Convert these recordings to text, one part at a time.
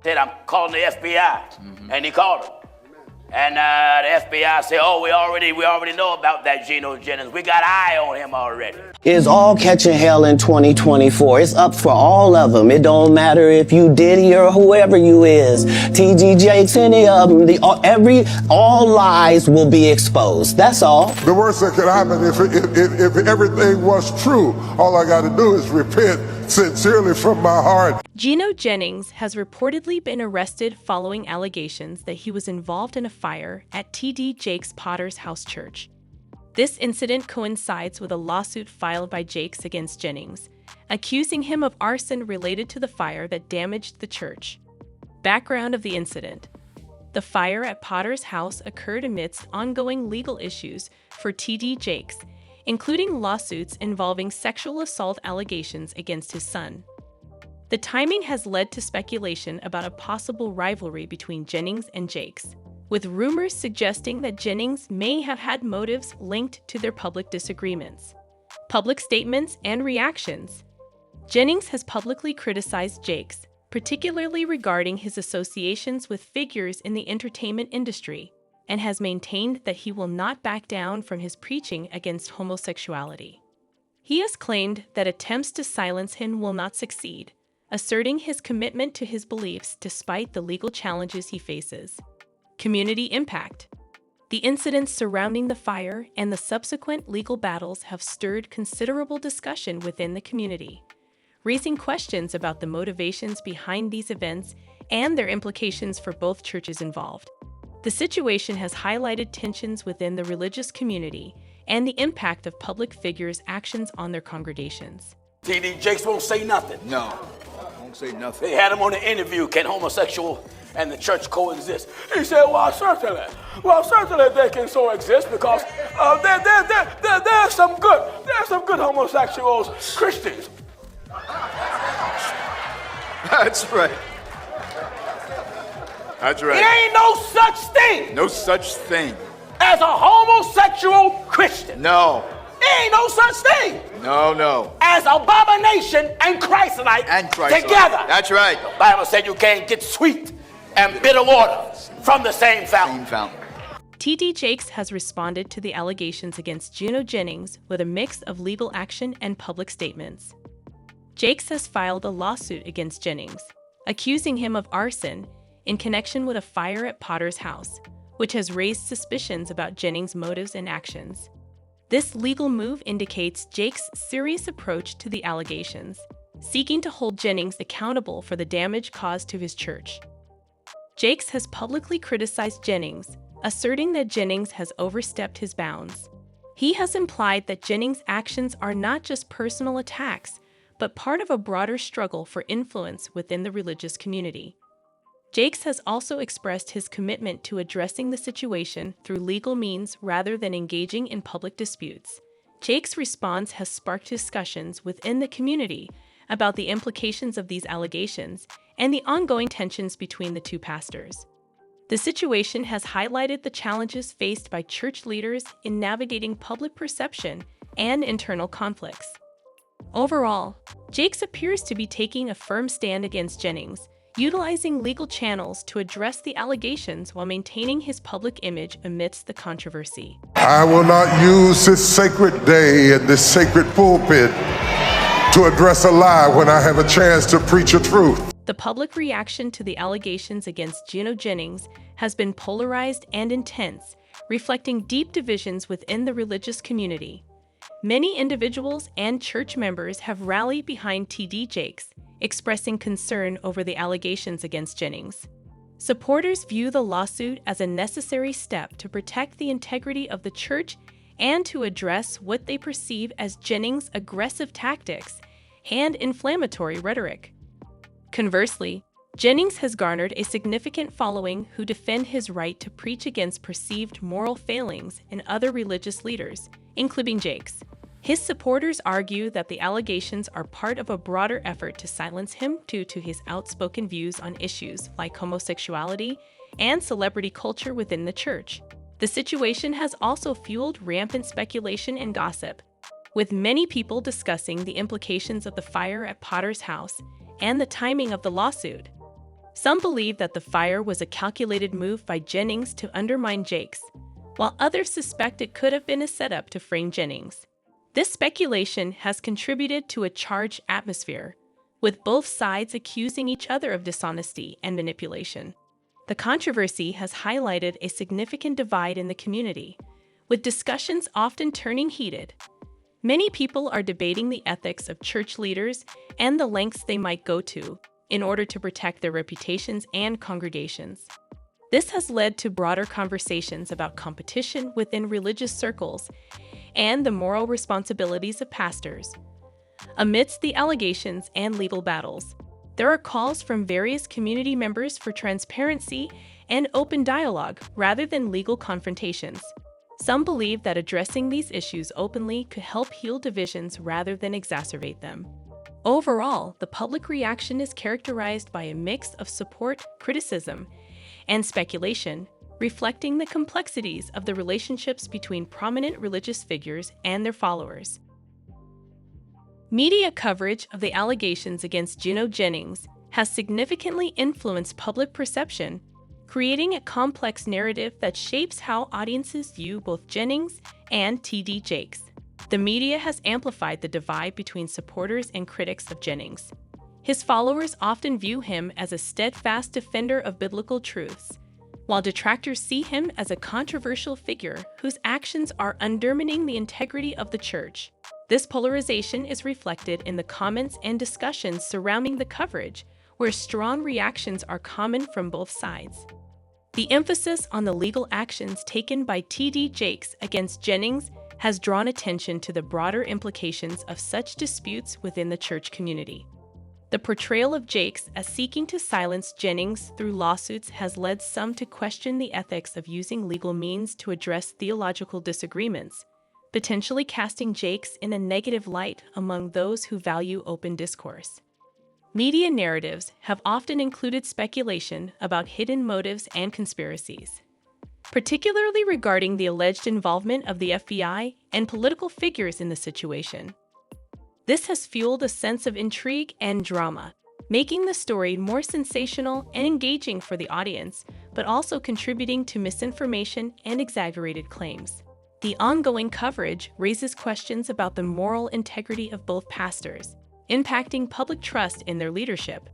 said, I'm calling the FBI. And he called him. And the FBI said, oh, we already know about that Gino Jennings. We got an eye on him already. It's all catching hell in 2024. It's up for all of them. It don't matter if you Diddy or whoever you is. TD Jakes, any of them. All lies will be exposed. That's all. The worst that could happen if everything was true, all I got to do is repent sincerely from my heart. Gino Jennings has reportedly been arrested following allegations that he was involved in a fire at TD Jakes Potter's house church. This incident coincides with a lawsuit filed by Jakes against Jennings, accusing him of arson related to the fire that damaged the church. Background of the incident: the fire at Potter's house occurred amidst ongoing legal issues for TD Jakes, including lawsuits involving sexual assault allegations against his son. The timing has led to speculation about a possible rivalry between Jennings and Jakes, with rumors suggesting that Jennings may have had motives linked to their public disagreements. Public statements and reactions: Jennings has publicly criticized Jakes, particularly regarding his associations with figures in the entertainment industry, and has maintained that he will not back down from his preaching against homosexuality. He has claimed that attempts to silence him will not succeed, asserting his commitment to his beliefs despite the legal challenges he faces. Community impact: the incidents surrounding the fire and the subsequent legal battles have stirred considerable discussion within the community, raising questions about the motivations behind these events and their implications for both churches involved. The situation has highlighted tensions within the religious community and the impact of public figures' actions on their congregations. TD Jakes won't say nothing. No, won't say nothing. They had him on the interview, can homosexual and the church coexist? He said, well, certainly they can coexist because there's some good homosexuals, Christians. That's right. That's right. There ain't no such thing. No such thing. As a homosexual Christian. No. There ain't no such thing. No. As abomination and Christ-like together. That's right. The Bible said you can't get sweet and bitter water from the same fountain. TD Jakes has responded to the allegations against Gino Jennings with a mix of legal action and public statements. Jakes has filed a lawsuit against Jennings, accusing him of arson in connection with a fire at Potter's house, which has raised suspicions about Jennings' motives and actions. This legal move indicates Jakes' serious approach to the allegations, seeking to hold Jennings accountable for the damage caused to his church. Jakes has publicly criticized Jennings, asserting that Jennings has overstepped his bounds. He has implied that Jennings' actions are not just personal attacks, but part of a broader struggle for influence within the religious community. Jakes has also expressed his commitment to addressing the situation through legal means rather than engaging in public disputes. Jakes' response has sparked discussions within the community about the implications of these allegations and the ongoing tensions between the two pastors. The situation has highlighted the challenges faced by church leaders in navigating public perception and internal conflicts. Overall, Jakes appears to be taking a firm stand against Jennings, utilizing legal channels to address the allegations while maintaining his public image amidst the controversy. I will not use this sacred day and this sacred pulpit to address a lie when I have a chance to preach a truth. The public reaction to the allegations against Gino Jennings has been polarized and intense, reflecting deep divisions within the religious community. Many individuals and church members have rallied behind TD Jakes, expressing concern over the allegations against Jennings. Supporters view the lawsuit as a necessary step to protect the integrity of the church and to address what they perceive as Jennings' aggressive tactics and inflammatory rhetoric. Conversely, Jennings has garnered a significant following who defend his right to preach against perceived moral failings in other religious leaders, including Jakes. His supporters argue that the allegations are part of a broader effort to silence him due to his outspoken views on issues like homosexuality and celebrity culture within the church. The situation has also fueled rampant speculation and gossip, with many people discussing the implications of the fire at Potter's house and the timing of the lawsuit. Some believe that the fire was a calculated move by Jennings to undermine Jakes, while others suspect it could have been a setup to frame Jennings. This speculation has contributed to a charged atmosphere, with both sides accusing each other of dishonesty and manipulation. The controversy has highlighted a significant divide in the community, with discussions often turning heated. Many people are debating the ethics of church leaders and the lengths they might go to in order to protect their reputations and congregations. This has led to broader conversations about competition within religious circles and the moral responsibilities of pastors. Amidst the allegations and legal battles, there are calls from various community members for transparency and open dialogue rather than legal confrontations. Some believe that addressing these issues openly could help heal divisions rather than exacerbate them. Overall, the public reaction is characterized by a mix of support, criticism, and speculation, reflecting the complexities of the relationships between prominent religious figures and their followers. Media coverage of the allegations against Gino Jennings has significantly influenced public perception, creating a complex narrative that shapes how audiences view both Jennings and T.D. Jakes. The media has amplified the divide between supporters and critics of Jennings. His followers often view him as a steadfast defender of biblical truths, while detractors see him as a controversial figure whose actions are undermining the integrity of the church. This polarization is reflected in the comments and discussions surrounding the coverage, where strong reactions are common from both sides. The emphasis on the legal actions taken by T.D. Jakes against Jennings has drawn attention to the broader implications of such disputes within the church community. The portrayal of Jakes as seeking to silence Jennings through lawsuits has led some to question the ethics of using legal means to address theological disagreements, potentially casting Jakes in a negative light among those who value open discourse. Media narratives have often included speculation about hidden motives and conspiracies, particularly regarding the alleged involvement of the FBI and political figures in the situation. This has fueled a sense of intrigue and drama, making the story more sensational and engaging for the audience, but also contributing to misinformation and exaggerated claims. The ongoing coverage raises questions about the moral integrity of both pastors, impacting public trust in their leadership.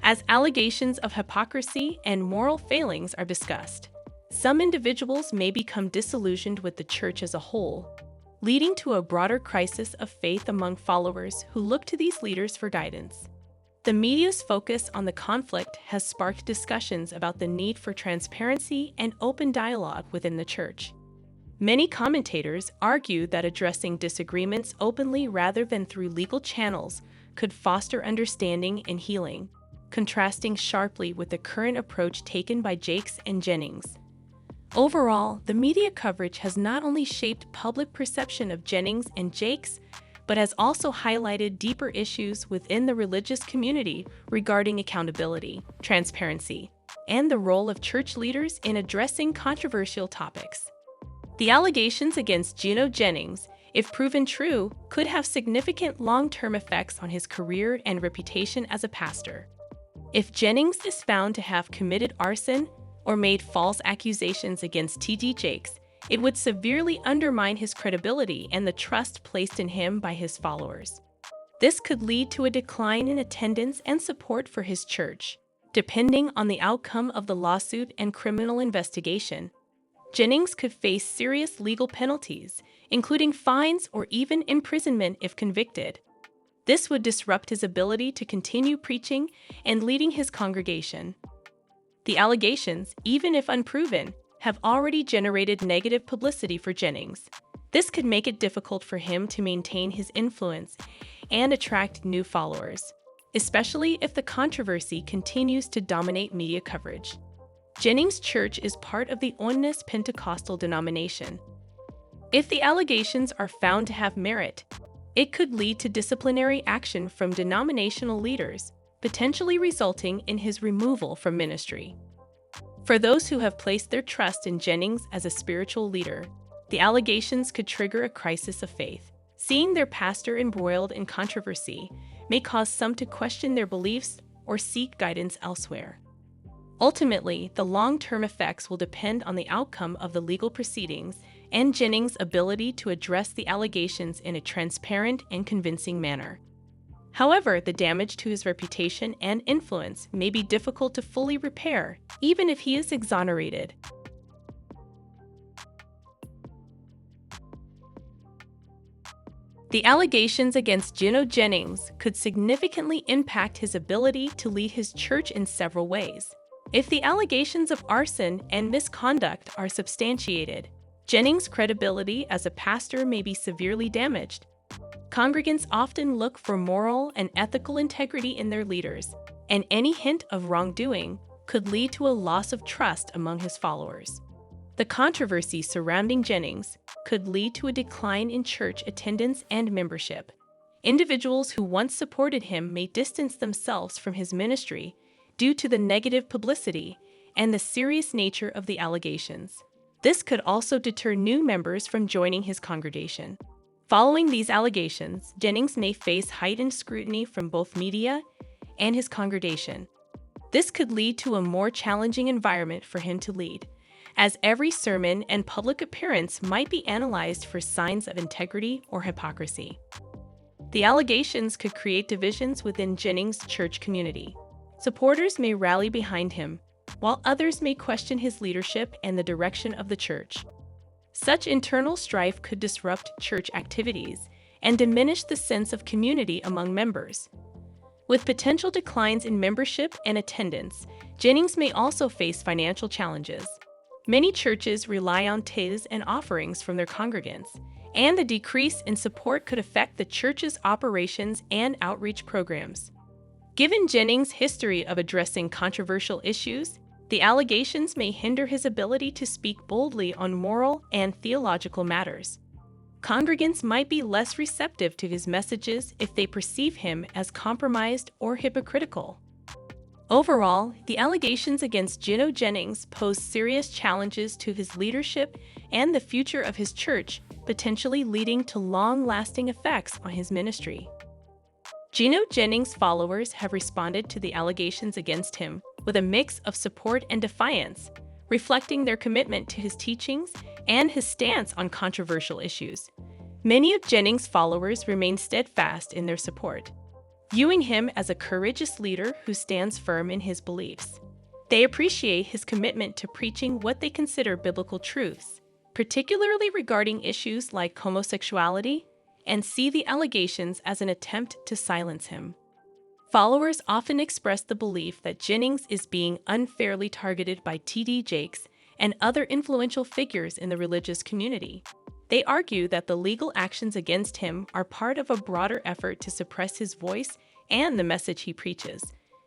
As allegations of hypocrisy and moral failings are discussed, some individuals may become disillusioned with the church as a whole, leading to a broader crisis of faith among followers who look to these leaders for guidance. The media's focus on the conflict has sparked discussions about the need for transparency and open dialogue within the church. Many commentators argue that addressing disagreements openly rather than through legal channels could foster understanding and healing, contrasting sharply with the current approach taken by Jakes and Jennings. Overall, the media coverage has not only shaped public perception of Jennings and Jakes, but has also highlighted deeper issues within the religious community regarding accountability, transparency, and the role of church leaders in addressing controversial topics. The allegations against Gino Jennings, if proven true, could have significant long-term effects on his career and reputation as a pastor. If Jennings is found to have committed arson or made false accusations against T.D. Jakes, it would severely undermine his credibility and the trust placed in him by his followers. This could lead to a decline in attendance and support for his church, depending on the outcome of the lawsuit and criminal investigation. Jennings could face serious legal penalties, including fines or even imprisonment if convicted. This would disrupt his ability to continue preaching and leading his congregation. The allegations, even if unproven, have already generated negative publicity for Jennings. This could make it difficult for him to maintain his influence and attract new followers, especially if the controversy continues to dominate media coverage. Jennings' church is part of the Oneness Pentecostal denomination. If the allegations are found to have merit, it could lead to disciplinary action from denominational leaders, potentially resulting in his removal from ministry. For those who have placed their trust in Jennings as a spiritual leader, the allegations could trigger a crisis of faith. Seeing their pastor embroiled in controversy may cause some to question their beliefs or seek guidance elsewhere. Ultimately, the long-term effects will depend on the outcome of the legal proceedings and Jennings' ability to address the allegations in a transparent and convincing manner. However, the damage to his reputation and influence may be difficult to fully repair, even if he is exonerated. The allegations against Gino Jennings could significantly impact his ability to lead his church in several ways. If the allegations of arson and misconduct are substantiated, Jennings' credibility as a pastor may be severely damaged. Congregants often look for moral and ethical integrity in their leaders, and any hint of wrongdoing could lead to a loss of trust among his followers. The controversy surrounding Jennings could lead to a decline in church attendance and membership. Individuals who once supported him may distance themselves from his ministry due to the negative publicity and the serious nature of the allegations. This could also deter new members from joining his congregation. Following these allegations, Jennings may face heightened scrutiny from both media and his congregation. This could lead to a more challenging environment for him to lead, as every sermon and public appearance might be analyzed for signs of integrity or hypocrisy. The allegations could create divisions within Jennings' church community. Supporters may rally behind him, while others may question his leadership and the direction of the church. Such internal strife could disrupt church activities and diminish the sense of community among members. With potential declines in membership and attendance, Jennings may also face financial challenges. Many churches rely on tithes and offerings from their congregants, and the decrease in support could affect the church's operations and outreach programs. Given Jennings' history of addressing controversial issues, the allegations may hinder his ability to speak boldly on moral and theological matters. Congregants might be less receptive to his messages if they perceive him as compromised or hypocritical. Overall, the allegations against Gino Jennings pose serious challenges to his leadership and the future of his church, potentially leading to long-lasting effects on his ministry. Gino Jennings' followers have responded to the allegations against him with a mix of support and defiance, reflecting their commitment to his teachings and his stance on controversial issues. Many of Jennings' followers remain steadfast in their support, viewing him as a courageous leader who stands firm in his beliefs. They appreciate his commitment to preaching what they consider biblical truths, particularly regarding issues like homosexuality, and see the allegations as an attempt to silence him. Followers often express the belief that Jennings is being unfairly targeted by T.D. Jakes and other influential figures in the religious community. They argue that the legal actions against him are part of a broader effort to suppress his voice and the message he preaches.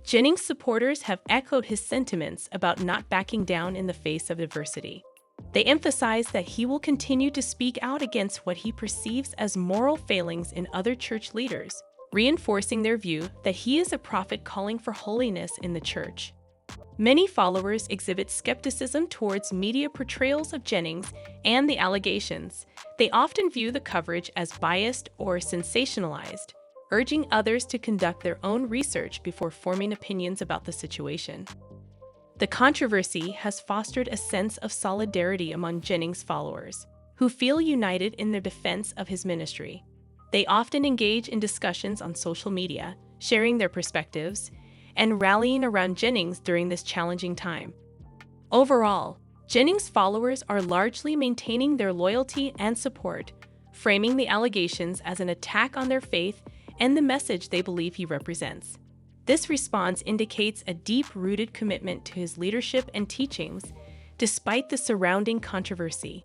Jennings' supporters have echoed his sentiments about not backing down in the face of adversity. They emphasize that he will continue to speak out against what he perceives as moral failings in other church leaders, reinforcing their view that he is a prophet calling for holiness in the church. Many followers exhibit skepticism towards media portrayals of Jennings and the allegations. They often view the coverage as biased or sensationalized, urging others to conduct their own research before forming opinions about the situation. The controversy has fostered a sense of solidarity among Jennings' followers, who feel united in their defense of his ministry. They often engage in discussions on social media, sharing their perspectives, and rallying around Jennings during this challenging time. Overall, Jennings' followers are largely maintaining their loyalty and support, framing the allegations as an attack on their faith and the message they believe he represents. This response indicates a deep-rooted commitment to his leadership and teachings, despite the surrounding controversy.